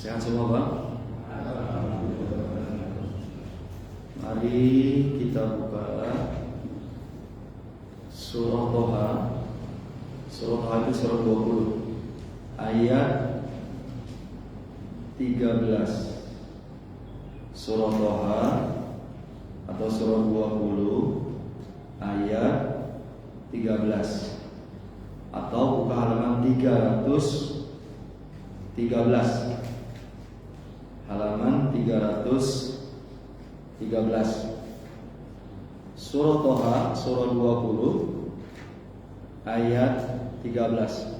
Sehat semua Pak? Mari kita buka surah Toha. Surah Toha itu surah 20 ayat 13. Surah Toha atau surah 20 ayat 13 atau buka halaman 313. Halaman 313. Surah Toha surah 20 ayat 13.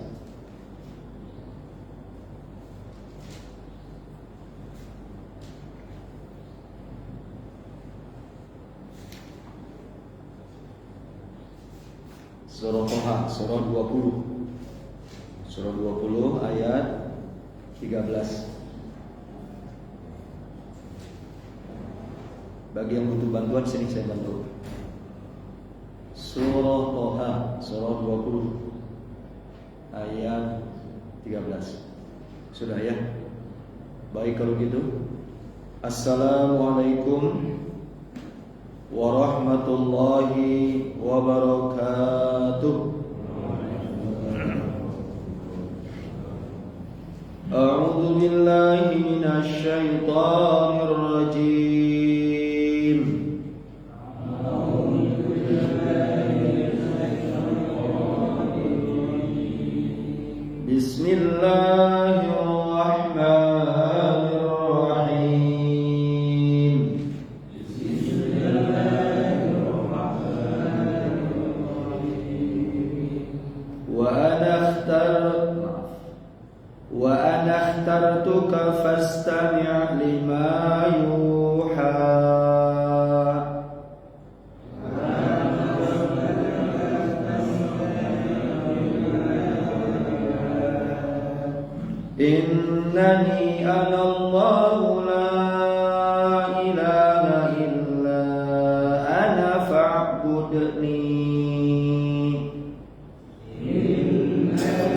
Surah Toha surah 20. Surah 20 ayat 13. Bagi yang butuh bantuan sini saya bantu. Surah Toha surah 20 ayat 13. Sudah ya? Baik kalau gitu. Assalamualaikum warahmatullahi wabarakatuh. A'udzu billahi minasy syaithanir rajim. Bismillahirrahmanirrahim. Wa ana akhtartuka fastami' lima yuha. Innani anallahu la ilaha illa ana fa'budni.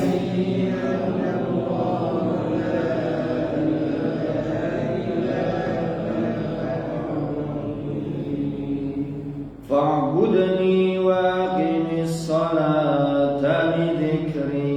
Innani anallahu la ilaha illa ana fa'budni wa aqimis salata li dzikri.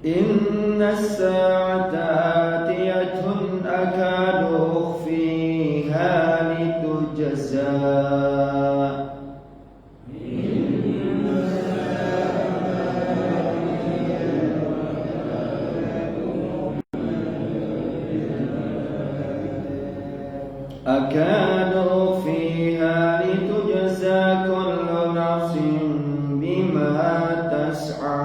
Inna as-sa'ata atiyatun akadu ukhfiha litujza. Akadu ukhfiha litujza kullu nafsin bima tas'a.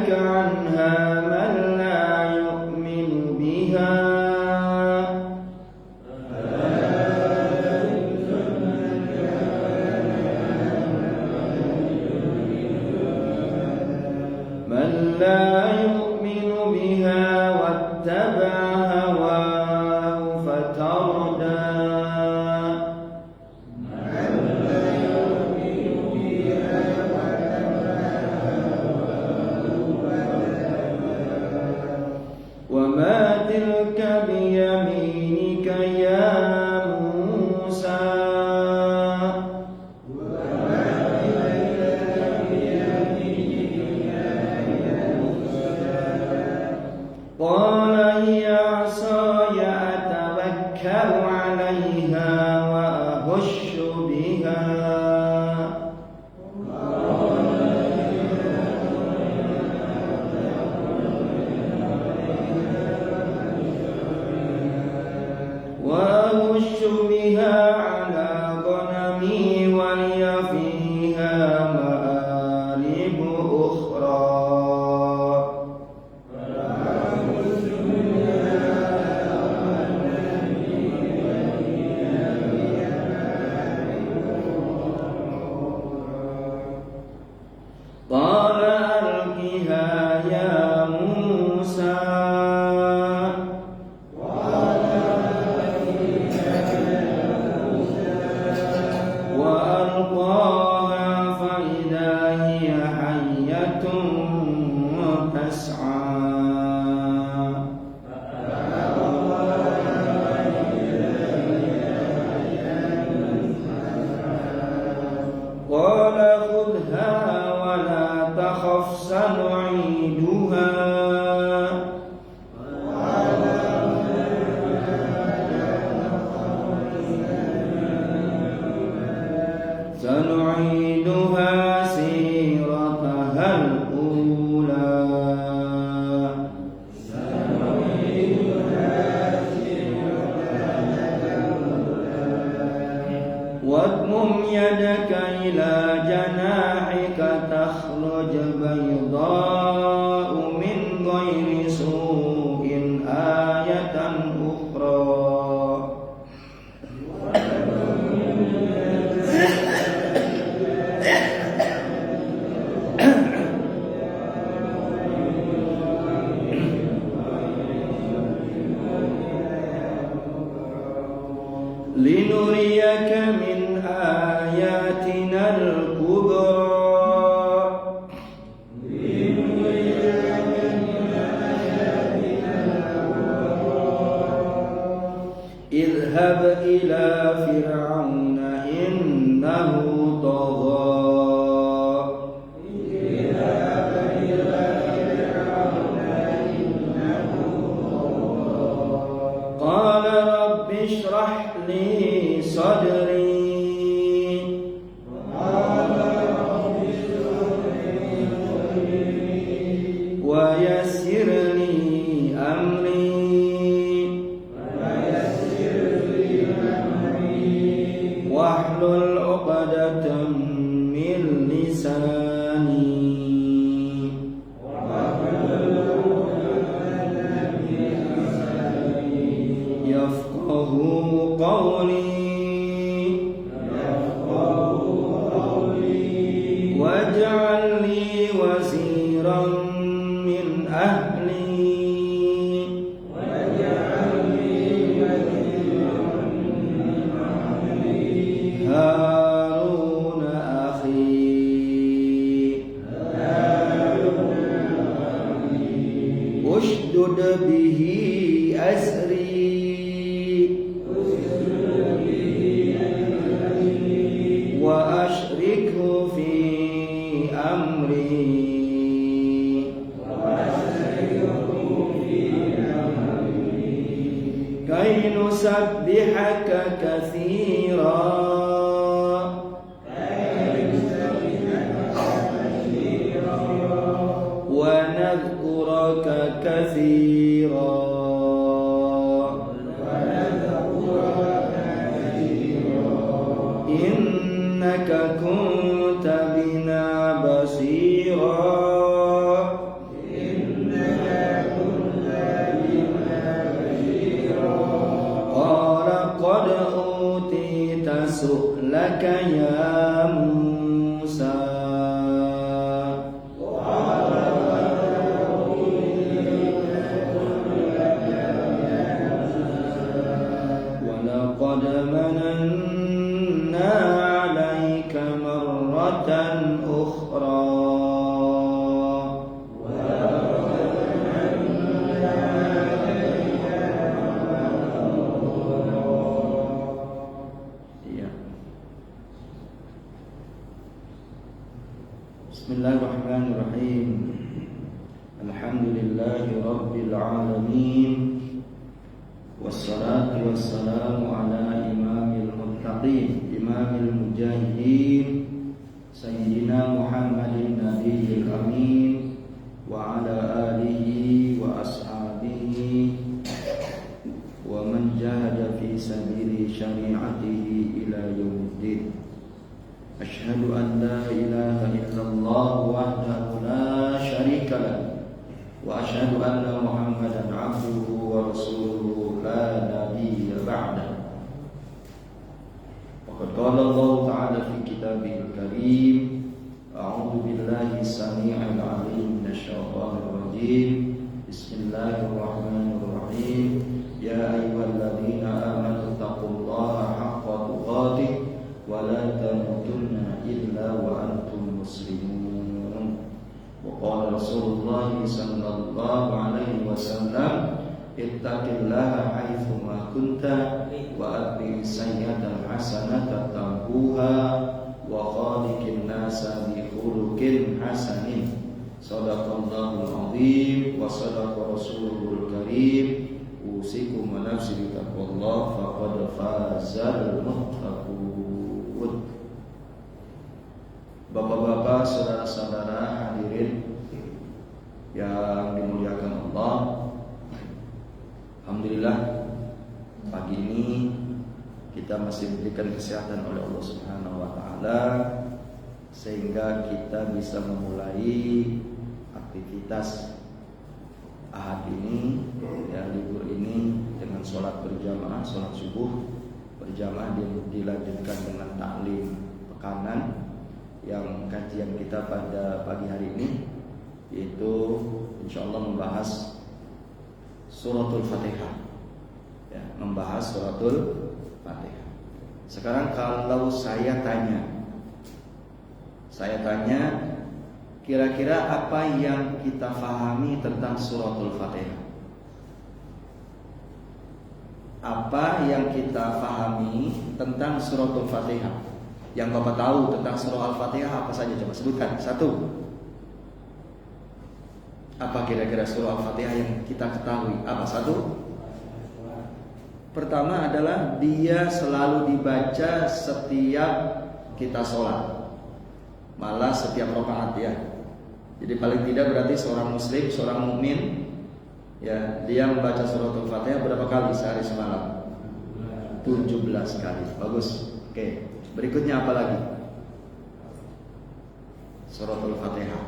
عنها من لا يؤمن بها واتبع هواه فتردى. وما تلك بيمينك يا موسى. قال هي عصاي أتوكل عليها وأهش بها. وأهش بها على غنمي ولي فيها مآرب أخرى. خذها ولا تخف سنعيدها سيرتها الأولى واضمم يدك إلى جناحك تخرج بيضاء من غير سوء آية أخرى لنريك من آياتنا الكبرى اذهب إلى فرعون إنه طغى قال رب اشرح لي صدري ويسر لي أمري واحلل عقدة من لساني يفقه قولي واجعل لي وزيرا من أهلي هارون أخي اشدد به أزري وأشركه في أمري كي نسبحك كثيرا ونذكرك كثيرا إنك كنت بنا بصيرا قال قد أوتيت سؤلك يا موسى ولقد مننا عليك مرة أخرى Bismillahirrahmanirrahim. Alhamdulillahi Rabbil Alamin. Wassalatu wassalamu ala imamil muttaqin, imamil mujahidin, Sayyidina Muhammadin Nabiyil Amin, wa ala alihi wa ashabihi wa man jahada fi sabili syari'atihi ila yaumiddin. Asyhadu an la ilaha illallah wahdahu la syarika lahu wa asyhadu anna Muhammadan abduhu wa rasuluhu la nabiyya ba'dahu. Waqad qala Allah ta'ala fi kitabihil karim, a'udzu billahi samii'il 'aliim minasy syaithaanir rajiim. Bismillahirrahmanirrahim. Ya ayyuhalladzina amanu taqullaha haqqa tuqatih wa la tamutunna illa wa antum muslimun. Wa qala Rasulullah sallallahu alaihi wasallam, ittaqillaha haitsu ma kunta wa atbi sayyi'atal hasanata tamhuha wa khaliqin nasa bi khuluqin hasanin. Shadaqallahul azim wa sadaqa rasulul karim. Usikum wa nafsi bi taqwallah faqad fazal muttaqun. Bapak-bapak, saudara-saudara hadirin yang dimuliakan Allah, alhamdulillah pagi ini kita masih diberikan kesehatan oleh Allah Subhanahu wa taala sehingga kita bisa memulai aktivitas Ahad ini, ya, libur ini dengan sholat berjamaah, sholat subuh berjamaah dilanjutkan dengan taklim pekanan. Yang kajian kita pada pagi hari ini yaitu insyaallah membahas suratul Fatihah, ya, membahas suratul Fatihah. Sekarang kalau saya tanya, kira-kira apa yang kita fahami tentang suratul Fatihah? Apa yang kita fahami tentang suratul Fatihah? Yang Bapak tahu tentang surah Al-Fatihah apa saja? Coba sebutkan. Satu. Apa kira-kira surah Al-Fatihah yang kita ketahui? Apa? Satu. Pertama adalah dia selalu dibaca setiap kita sholat, malah setiap rakaat, ya. Jadi paling tidak berarti seorang muslim, seorang mukmin, ya, dia membaca surah Al-Fatihah berapa kali sehari semalam? 17 kali. Bagus. Oke. Berikutnya apa lagi? Suratul Fatihah.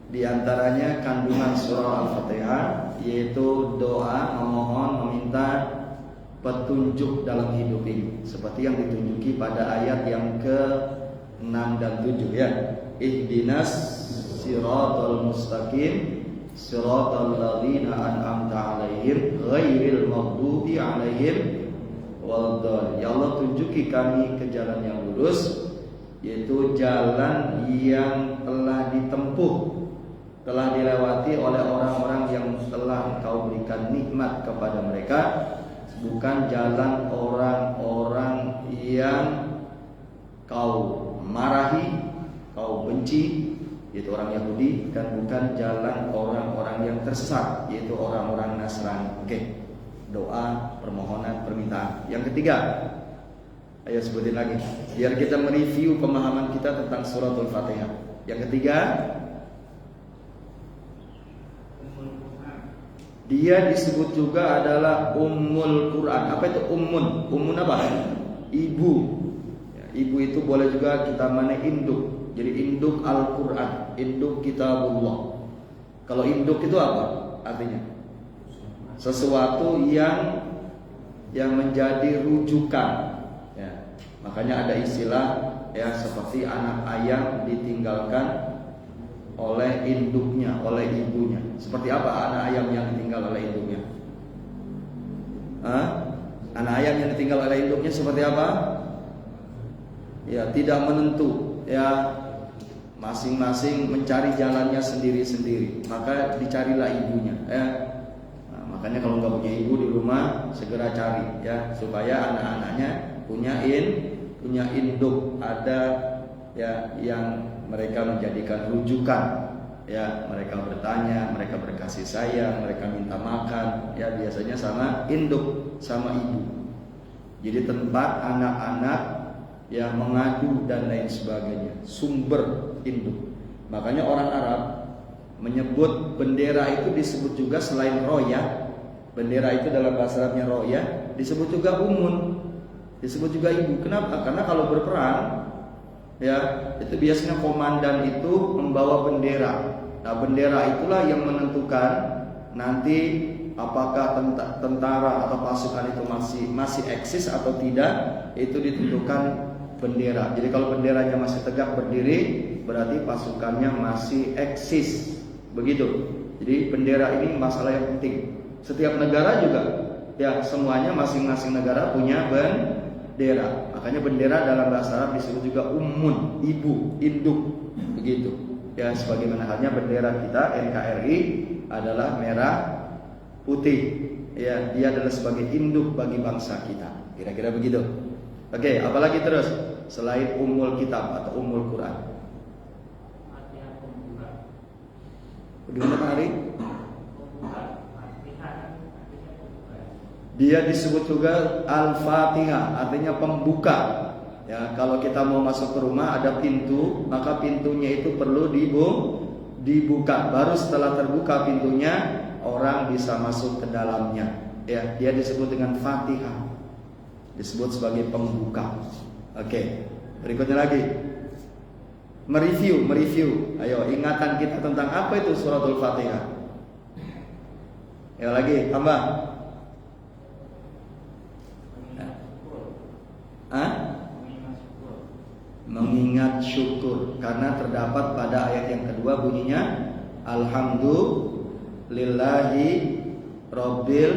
Di antaranya kandungan surah Al-Fatihah yaitu doa, memohon, meminta petunjuk dalam hidup ini, seperti yang ditunjuki pada ayat yang ke-6 dan 7, ya. Ihdinas siratal mustaqim siratal ladzina an'amta 'alaihim ghairil maghdubi 'alaihim. Ya Allah, tunjuki kami ke jalan yang lurus, yaitu jalan yang telah ditempuh, telah dilewati oleh orang-orang yang telah Engkau berikan nikmat kepada mereka, bukan jalan orang-orang yang Kau marahi, Kau benci, yaitu orang Yahudi, dan bukan jalan orang-orang yang tersesat, yaitu orang-orang Nasrani. Oke. Doa, permohonan, permintaan. Yang ketiga, ayo sebutin lagi, biar kita mereview pemahaman kita tentang suratul Fatihah. Yang ketiga, dia disebut juga adalah Ummul Quran. Apa itu ummun? Ummun apa? Ibu. Ya, ibu itu boleh juga kita mana induk. Jadi induk Al-Quran, induk Kitabullah. Kalau induk itu apa artinya? Sesuatu yang menjadi rujukan, ya. Makanya ada istilah, ya, seperti anak ayam ditinggalkan oleh induknya, oleh ibunya. Seperti apa anak ayam yang ditinggal oleh induknya? Anak ayam yang ditinggal oleh induknya seperti apa? Ya, tidak menentu, ya, masing-masing mencari jalannya sendiri-sendiri. Maka dicarilah ibunya, ya. Makanya kalau nggak punya ibu di rumah, segera cari, ya, supaya anak-anaknya punya induk, ada, ya, yang mereka menjadikan rujukan, ya, mereka bertanya, mereka berkasih sayang, mereka minta makan, ya, biasanya sama induk, sama ibu. Jadi tempat anak-anak yang mengadu dan lain sebagainya, sumber induk. Makanya orang Arab menyebut bendera itu disebut juga selain roya. Bendera itu dalam bahasa Arabnya roya, disebut juga umun, disebut juga ibu. Kenapa? Karena kalau berperang, ya, itu biasanya komandan itu membawa bendera. Nah, bendera itulah yang menentukan nanti apakah tentara atau pasukan itu masih eksis atau tidak. Itu ditentukan bendera. Jadi kalau benderanya masih tegak berdiri, berarti pasukannya masih eksis. Begitu. Jadi bendera ini masalah yang penting. Setiap negara juga, ya, semuanya masing-masing negara punya bendera. Makanya bendera dalam bahasa Arab disebut juga ummun, ibu, induk, begitu. Ya, sebagaimana halnya bendera kita NKRI adalah merah putih. Ya, dia adalah sebagai induk bagi bangsa kita. kira-kira begitu. Oke, apalagi terus selain Ummul Kitab atau Ummul Quran? Bagaimana Pak Ari? Dia disebut juga Al-Fatihah, artinya pembuka. Ya, kalau kita mau masuk ke rumah ada pintu, maka pintunya itu perlu dibuka. Baru setelah terbuka pintunya, orang bisa masuk ke dalamnya. Ya, dia disebut dengan Fatihah. Disebut sebagai pembuka. Oke, berikutnya lagi. Mereview. Ayo, ingatan kita tentang apa itu suratul Fatihah. Ya lagi, tambah. Mengingat syukur, karena terdapat pada ayat yang kedua bunyinya Alhamdulillahi Rabbil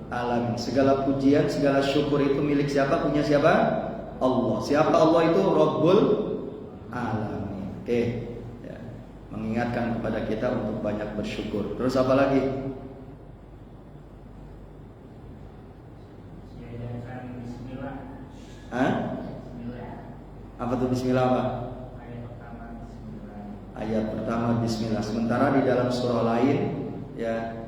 Alamin. Segala pujian, segala syukur itu milik siapa? Punya siapa? Allah. Siapa Allah itu? Rabbul Alamin. Oke, ya. Mengingatkan kepada kita untuk banyak bersyukur. Terus apa lagi? Apa tuh bismillah apa? Ayat pertama bismillah. Sementara di dalam surah lain ya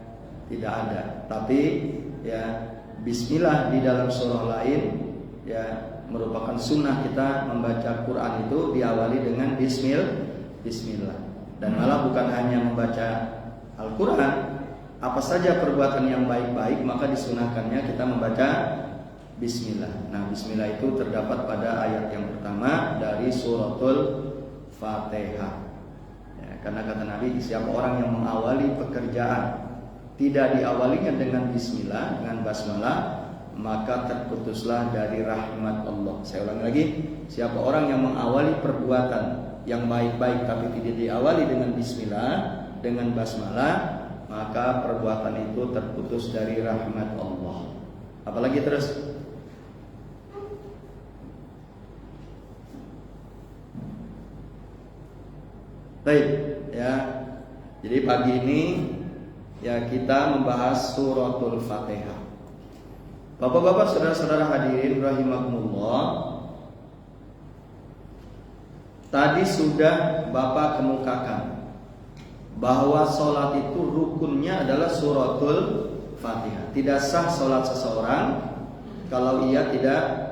tidak ada. Tapi ya bismillah di dalam surah lain ya merupakan sunnah kita membaca Quran itu diawali dengan bismillah. Dan malah bukan hanya membaca Al-Quran, apa saja perbuatan yang baik-baik maka disunahkannya kita membaca bismillah. Nah, bismillah itu terdapat pada ayat yang pertama dari suratul Fatihah. Ya, karena kata Nabi, siapa orang yang mengawali pekerjaan tidak diawalinya dengan bismillah, dengan basmalah, maka terputuslah dari rahmat Allah. Saya ulangi lagi, siapa orang yang mengawali perbuatan yang baik-baik tapi tidak diawali dengan bismillah, dengan basmalah, maka perbuatan itu terputus dari rahmat Allah. Apalagi terus? Baik, ya. Jadi pagi ini ya kita membahas suratul Fatihah. Bapak-bapak, saudara-saudara hadirin rahimakumullah. Tadi sudah Bapak kemukakan bahwa sholat itu rukunnya adalah suratul Fatihah. Tidak sah sholat seseorang kalau ia tidak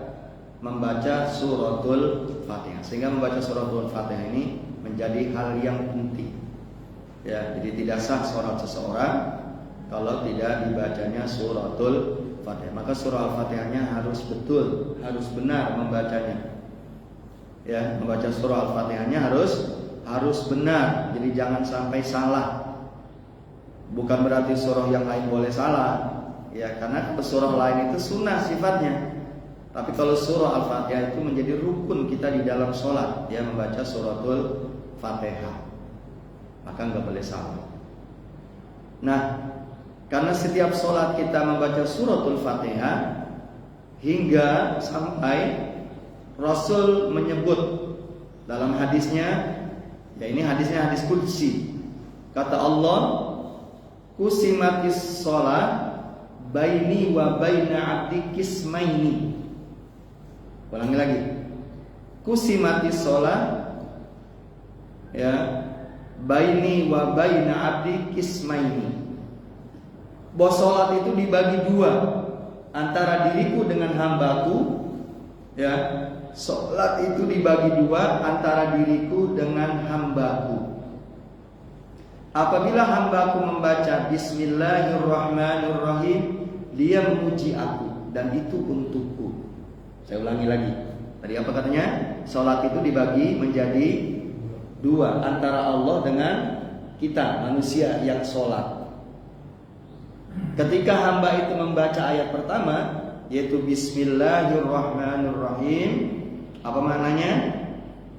membaca suratul Fatihah. Sehingga membaca suratul Fatihah ini menjadi hal yang penting. Ya, jadi tidak sah sholat seseorang kalau tidak dibacanya suratul Fatihah. Maka surah Al-Fatihahnya harus betul, harus benar membacanya. Ya, membaca surah Al-Fatihahnya harus benar. Jadi jangan sampai salah. Bukan berarti surah yang lain boleh salah. Ya, karena surah lain itu sunnah sifatnya. Tapi kalau surah Al-Fatihah itu menjadi rukun kita di dalam sholat, ya, membaca suratul Fatihah, maka nggak boleh salah. Nah, karena setiap sholat kita membaca suratul Fatihah hingga sampai Rasul menyebut dalam hadisnya, ya ini hadisnya hadis qudsi, kata Allah, kusimatis sholat baini wa baina abdi kismaini. Ulangi lagi, kusimatis sholat ya baini wa baina abdi kismaini. Bahwa sholat itu dibagi dua, antara diriku dengan hambaku. Ya, sholat itu dibagi dua antara diriku dengan hambaku. Apabila hambaku membaca Bismillahirrahmanirrahim, dia memuji aku dan itu untukku. Saya ulangi lagi. Tadi apa katanya? Sholat itu dibagi menjadi dua, antara Allah dengan kita manusia yang sholat. Ketika hamba itu membaca ayat pertama, yaitu Bismillahirrahmanirrahim, apa maknanya?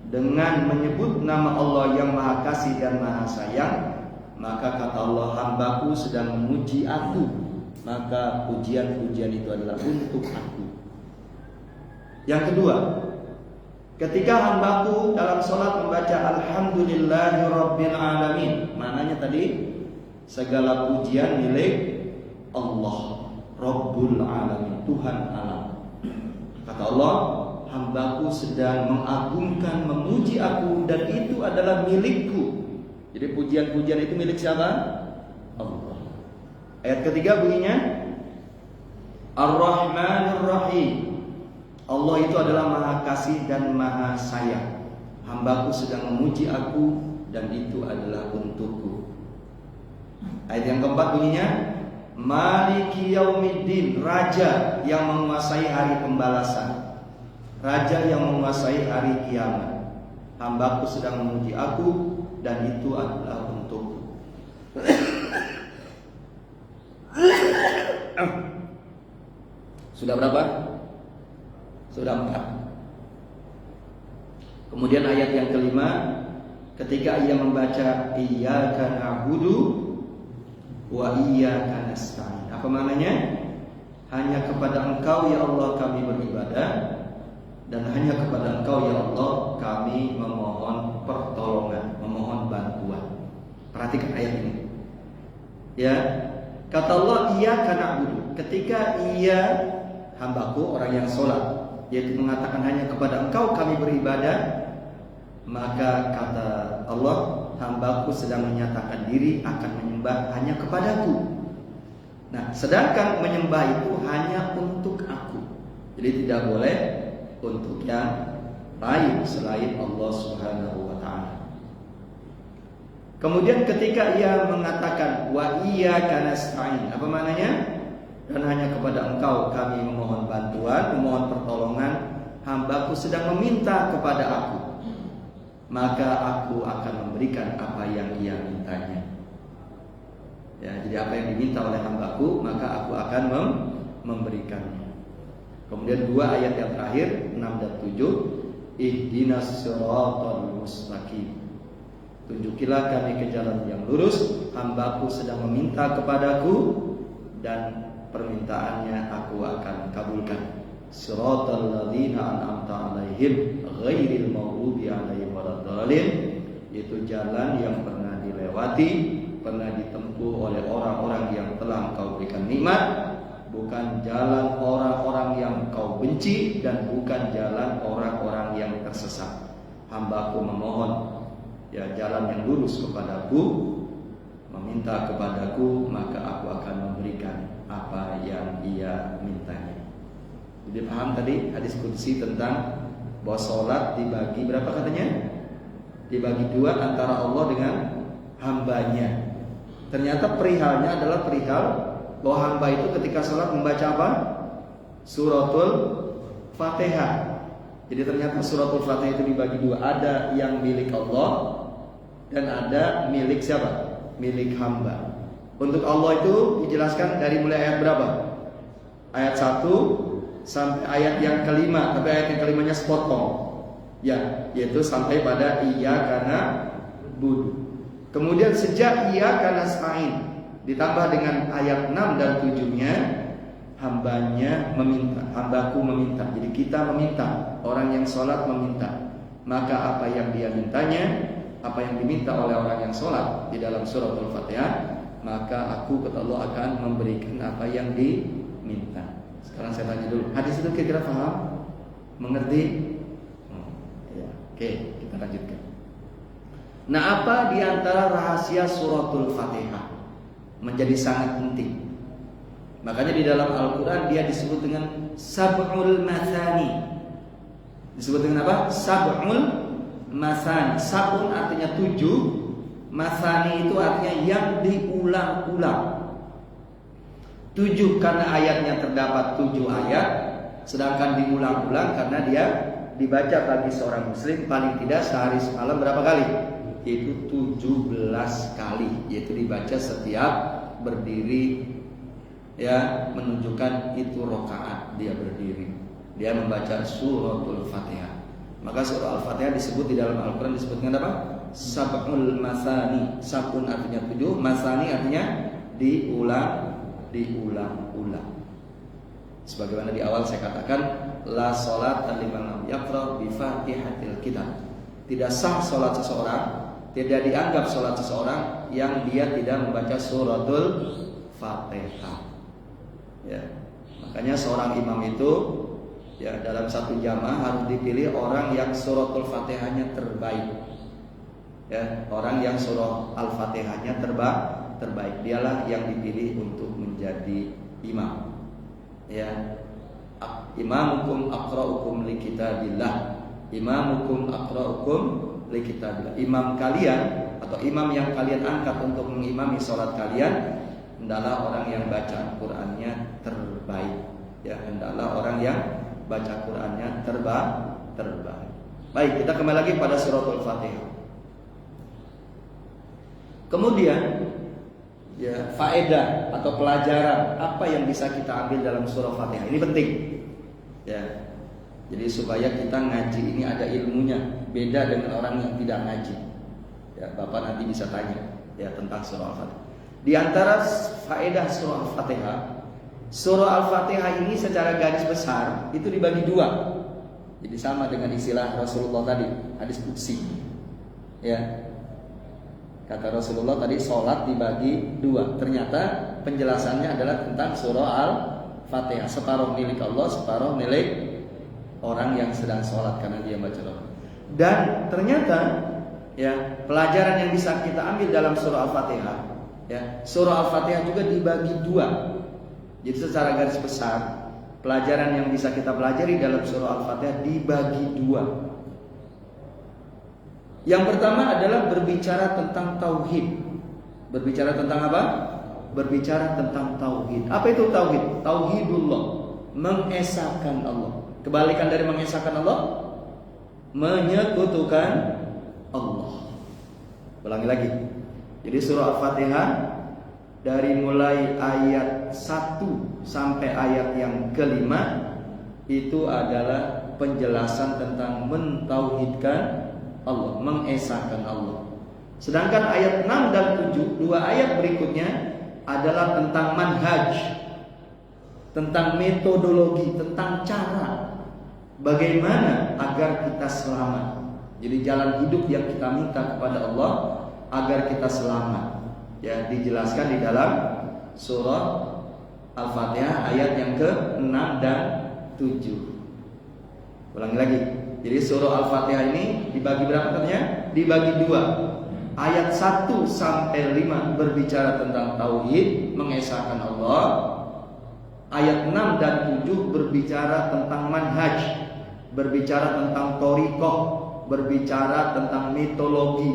Dengan menyebut nama Allah yang Maha Kasih dan Maha Sayang, maka kata Allah, hambaku sedang memuji aku, maka pujian-pujian itu adalah untuk aku. Yang kedua, ketika hambaku dalam sholat membaca Alhamdulillahirabbil alamin, maknanya tadi segala pujian milik Allah, Rabbul Alamin, Tuhan alam. Kata Allah, hambaku sedang mengagungkan, memuji aku, dan itu adalah milikku. Jadi pujian-pujian itu milik siapa? Allah. Ayat ketiga bunyinya Ar-Rahmanir Rahim. Allah itu adalah Maha Kasih dan Maha Sayang. Hambaku sedang memuji aku, dan itu adalah untukku. Ayat yang keempat bunyinya Maliki Yaumiddin, Raja yang menguasai hari pembalasan, Raja yang menguasai hari kiamat. Hambaku sedang memuji aku, dan itu adalah untukku. Sudah berapa? Sudah 4. Kemudian ayat yang kelima, ketika ia membaca Iyyaka na'budu wa iyyaka nasta'in. Apa maknanya? Hanya kepada Engkau ya Allah kami beribadah, dan hanya kepada Engkau ya Allah kami memohon pertolongan, memohon bantuan. Perhatikan ayat ini. Ya, kata Allah Iyyaka na'budu. Ketika ia hambaku, orang yang sholat, yaitu mengatakan hanya kepada Engkau kami beribadah, maka kata Allah, hambaku sedang menyatakan diri akan menyembah hanya kepadaku. Nah, sedangkan menyembah itu hanya untuk aku, jadi tidak boleh untuk yang lain selain Allah Subhanahu wa ta'ala. Kemudian ketika ia mengatakan wa iyyaka nasta'in, apa maknanya? Dan hanya kepada Engkau kami memohon bantuan, memohon pertolongan, hambaku sedang meminta kepada aku, maka aku akan memberikan apa yang ia mintanya. Ya, jadi apa yang diminta oleh hambaku, maka aku akan memberikannya. Kemudian dua ayat yang terakhir 6 dan 7, ihdinas siratal mustaqim. Tunjukilah kami ke jalan yang lurus, hambaku sedang meminta kepadaku, dan permintaannya aku akan kabulkan. Siratal ladzina an'amta 'alaihim ghairil maghdubi 'alaihim waladdallin. Itu jalan yang pernah dilewati, pernah ditempuh oleh orang-orang yang telah Engkau berikan nikmat, bukan jalan orang-orang yang Engkau benci, dan bukan jalan orang-orang yang tersesat. Hambaku memohon ya jalan yang lurus kepadaku, meminta kepadaku, maka aku akan memberikan apa yang ia mintanya. Jadi paham tadi hadis qudsi tentang bahwa sholat dibagi berapa katanya? Dibagi dua antara Allah dengan hambanya. Ternyata perihalnya adalah perihal bahwa hamba itu ketika sholat membaca apa? Suratul Fatihah. Jadi ternyata suratul Fatihah itu dibagi dua, ada yang milik Allah dan ada milik siapa? Milik hamba. Untuk Allah itu dijelaskan dari mulai ayat berapa? Ayat 1 sampai ayat yang kelima, tapi ayat yang kelimanya sepotong. Ya, yaitu sampai pada iyyaka na'budu. Kemudian sejak iyyaka nasta'in ditambah dengan ayat 6 dan 7-nya, hambanya meminta, hambaku meminta. Jadi kita meminta, orang yang sholat meminta. Maka apa yang dia mintanya, apa yang diminta oleh orang yang sholat di dalam suratul Fatihah, maka aku kata Allah akan memberikan apa yang diminta. Sekarang saya tanya dulu, hadis itu kira-kira paham? Mengerti? Ya. Oke, kita lanjutkan. Nah, apa di antara rahasia suratul Fatihah menjadi sangat penting? Makanya di dalam Al-Quran dia disebut dengan sab'ul mathani. Disebut dengan apa? Sab'ul mathani. Sab'un artinya 7, mathani itu artinya yang diulang-ulang. 7 karena ayatnya terdapat 7 ayat, sedangkan diulang-ulang karena dia dibaca bagi seorang muslim paling tidak sehari semalam berapa kali? Yaitu 17 kali, yaitu dibaca setiap berdiri, ya, menunjukkan itu rakaat dia berdiri. Dia membaca suratul Fatihah. Maka surah Al-Fatihah disebut di dalam Al-Quran disebut dengan apa? Sab'ul masani. Sab'un artinya 7, masani artinya diulang-ulang. Sebagaimana di awal saya katakan, la salat liman lam yaqra bi Fatihatil Kitab. Tidak sah salat seseorang, tidak dianggap salat seseorang yang dia tidak membaca suratul Fatihah. Ya. Makanya seorang imam itu Ya, dalam satu jamaah harus dipilih orang yang suratul Fatihahnya terbaik. Ya, orang yang surah Al-Fatihahnya terbaik. Dialah yang dipilih untuk menjadi imam. Ya. Imamukum aqra'ukum li kitabillah. Imamukum aqra'ukum li kitabillah. Imam kalian atau imam yang kalian angkat untuk mengimami salat kalian hendaklah orang yang baca Qur'annya terbaik. Ya, hendaklah orang yang baca Qur'annya terbaik. Baik, kita kembali lagi pada suratul Fatihah. Kemudian ya, faedah atau pelajaran apa yang bisa kita ambil dalam surah Fatihah ini penting. Ya. Jadi supaya kita ngaji ini ada ilmunya, beda dengan orang yang tidak ngaji. Ya, Bapak nanti bisa tanya ya tentang surah Al-Fatihah. Di antara faedah surah Al-Fatihah, surah Al-Fatihah ini secara garis besar itu dibagi dua. Jadi sama dengan istilah Rasulullah tadi, hadis qudsi. Ya. Kata Rasulullah tadi sholat dibagi dua. Ternyata penjelasannya adalah tentang surah Al-Fatihah. Separuh milik Allah, separuh milik orang yang sedang sholat karena dia baca doa. Dan ternyata ya pelajaran yang bisa kita ambil dalam surah Al-Fatihah, ya surah Al-Fatihah juga dibagi dua. Jadi secara garis besar pelajaran yang bisa kita pelajari dalam surah Al-Fatihah dibagi dua. Yang pertama adalah berbicara tentang tauhid. Berbicara tentang apa? Berbicara tentang tauhid. Apa itu tauhid? Tauhidullah, mengesahkan Allah. Kebalikan dari mengesahkan Allah, menyekutukan Allah. Ulangi lagi. Jadi surah Al-Fatihah dari mulai ayat 1 sampai ayat yang kelima itu adalah penjelasan tentang mentauhidkan Allah, mengesahkan Allah. Sedangkan ayat 6 dan 7, dua ayat berikutnya adalah tentang manhaj, tentang metodologi, tentang cara bagaimana agar kita selamat. Jadi jalan hidup yang kita minta kepada Allah agar kita selamat. Ya, dijelaskan di dalam surah Al-Fatihah ayat yang ke-6 dan 7. Ulangi lagi. Jadi surah Al-Fatihah ini dibagi berapa katanya? Dibagi dua. Ayat 1 sampai 5 berbicara tentang tauhid, mengesahkan Allah. Ayat 6 dan 7 berbicara tentang manhaj, berbicara tentang thoriqah, berbicara tentang metodologi,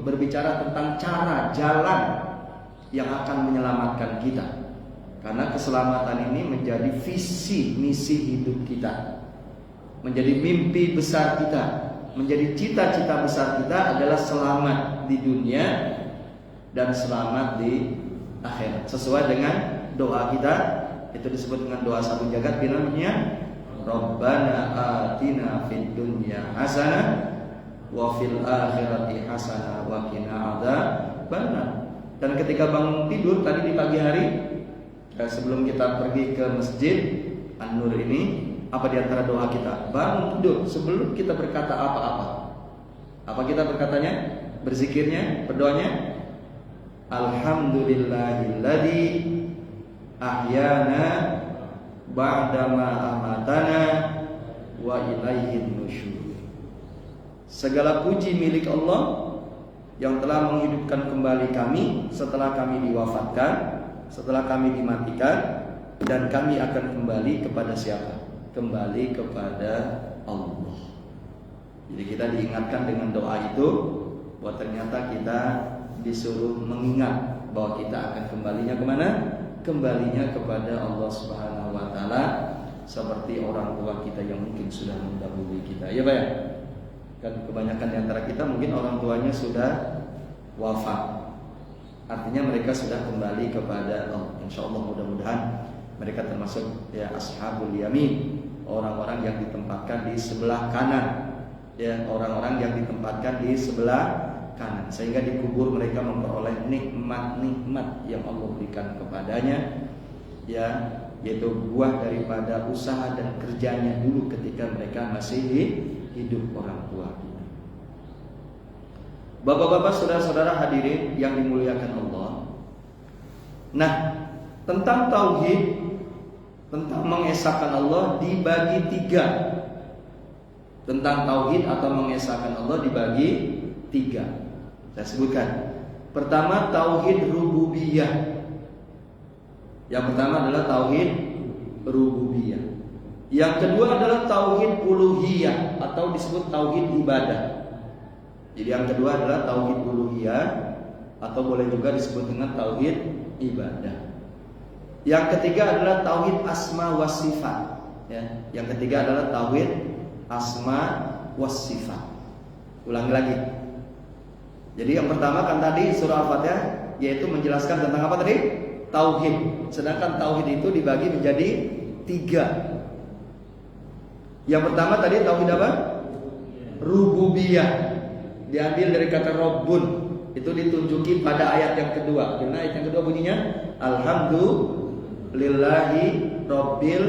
berbicara tentang cara, jalan yang akan menyelamatkan kita. Karena keselamatan ini menjadi visi misi hidup kita. Menjadi mimpi besar kita, menjadi cita-cita besar kita adalah selamat di dunia dan selamat di akhirat. Sesuai dengan doa kita, itu disebut dengan doa satu jagat, bilangnya Rabbana atina fid dunya hasanah wa fil akhirati hasanah wa qina adzabannar. Dan ketika bangun tidur tadi di pagi hari, sebelum kita pergi ke masjid An-Nur ini, apa di antara doa kita? Bangun tidur sebelum kita berkata apa-apa. Apa kita berkatanya? Berzikirnya, berdoanya? Alhamdulillahilladzi ahyana ba'dama amatana wa ilaihin nusyur. Segala puji milik Allah yang telah menghidupkan kembali kami setelah kami diwafatkan, setelah kami dimatikan, dan kami akan kembali kepada siapa? Kembali kepada Allah. Jadi kita diingatkan dengan doa itu bahwa ternyata kita disuruh mengingat bahwa kita akan kembalinya kemana? Kembalinya kepada Allah Subhanahu wa Ta'ala, seperti orang tua kita yang mungkin sudah mendahului kita. Ya Pak ya? Kan kebanyakan di antara kita mungkin orang tuanya sudah wafat. Artinya mereka sudah kembali kepada Allah. Insya Allah mudah-mudahan mereka termasuk ya ashabul yamin, orang-orang yang ditempatkan di sebelah kanan, ya orang-orang yang ditempatkan di sebelah kanan, sehingga dikubur mereka memperoleh nikmat-nikmat yang Allah berikan kepadanya, ya yaitu buah daripada usaha dan kerjanya dulu ketika mereka masih hidup orang tua kita. Bapak-bapak, saudara-saudara hadirin yang dimuliakan Allah. Nah, tentang tauhid tentang mengesahkan Allah dibagi 3. Tentang tauhid atau mengesahkan Allah dibagi 3. Saya sebutkan. Pertama, tauhid rububiyah. Yang pertama adalah tauhid rububiyah. Yang kedua adalah tauhid uluhiyah atau disebut tauhid ibadah. Jadi yang kedua adalah tauhid uluhiyah atau boleh juga disebut dengan tauhid ibadah. Yang ketiga adalah tauhid asma was sifat. Ya. Yang ketiga adalah tauhid asma was sifat. Ulangi lagi. Jadi yang pertama kan tadi surah Al-Fatihah yaitu menjelaskan tentang apa tadi? Tauhid. Sedangkan tauhid itu dibagi menjadi 3. Yang pertama tadi tauhid apa? Rububiyah. Diambil dari kata Rabbun. Itu ditunjuki pada ayat yang kedua. Karena ayat yang kedua bunyinya Alhamdulillahi Rabbil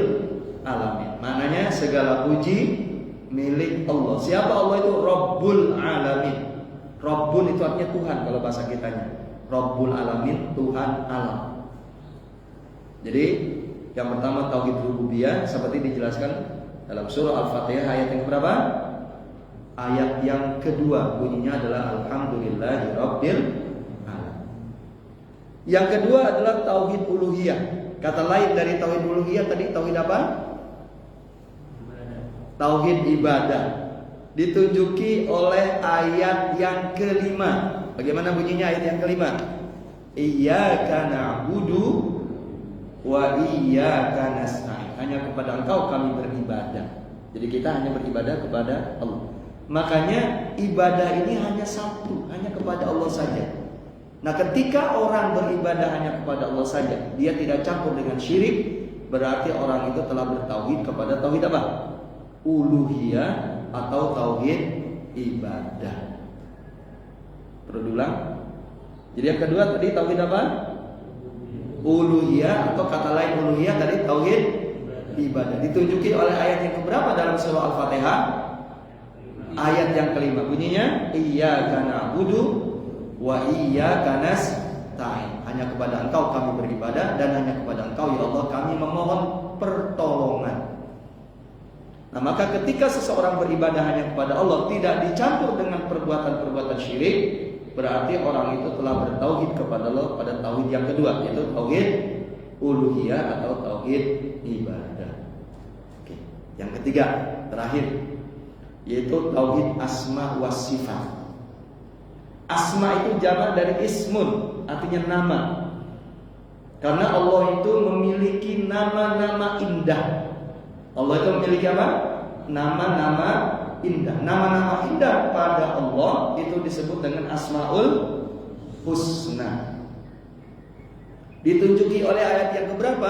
Alamin. Maknanya segala puji milik Allah. Siapa Allah itu? Rabbul Alamin. Rabbun itu artinya Tuhan kalau bahasa kitanya. Rabbul Alamin, Tuhan alam. Jadi yang pertama tauhid rububiyah seperti dijelaskan dalam surah Al-Fatihah ayat yang berapa? Ayat yang kedua bunyinya adalah Alhamdulillahi Rabbil Alamin. Yang kedua adalah tauhid uluhiyah. Kata lain dari tauhid uluhiyah tadi tauhid apa? Tauhid ibadah. Ditunjuki oleh ayat yang kelima. Bagaimana bunyinya ayat yang kelima? Iyyaka na'budu wa iyyaka nasta'in. Hanya kepada Engkau kami beribadah. Jadi kita hanya beribadah kepada Allah. Makanya ibadah ini hanya satu, hanya kepada Allah saja. Nah, ketika orang beribadah hanya kepada Allah saja, dia tidak campur dengan syirik, berarti orang itu telah bertauhid kepada tauhid apa? Uluhiyah atau tauhid ibadah. Perlu diulang. Jadi yang kedua tadi tauhid apa? Uluhiyah atau kata lain uluhiyah tadi tauhid ibadah. Ditunjuki oleh ayat yang keberapa dalam surah Al-Fatihah? Ayat yang kelima bunyinya Iyyaka na'budu wa iyyaka nasta'in. Hanya kepada Engkau kami beribadah dan hanya kepada Engkau ya Allah kami memohon pertolongan. Nah, maka ketika seseorang beribadah hanya kepada Allah tidak dicampur dengan perbuatan-perbuatan syirik, berarti orang itu telah bertauhid kepada Allah pada tauhid yang kedua, yaitu tauhid uluhiyah atau tauhid ibadah. Oke. Yang ketiga, terakhir, yaitu tauhid asma was sifat. Asma itu jamak dari ismun, artinya nama. Karena Allah itu memiliki nama-nama indah. Allah itu memiliki apa? Nama-nama indah. Nama-nama indah pada Allah itu disebut dengan Asmaul Husna. Ditunjuki oleh ayat yang keberapa?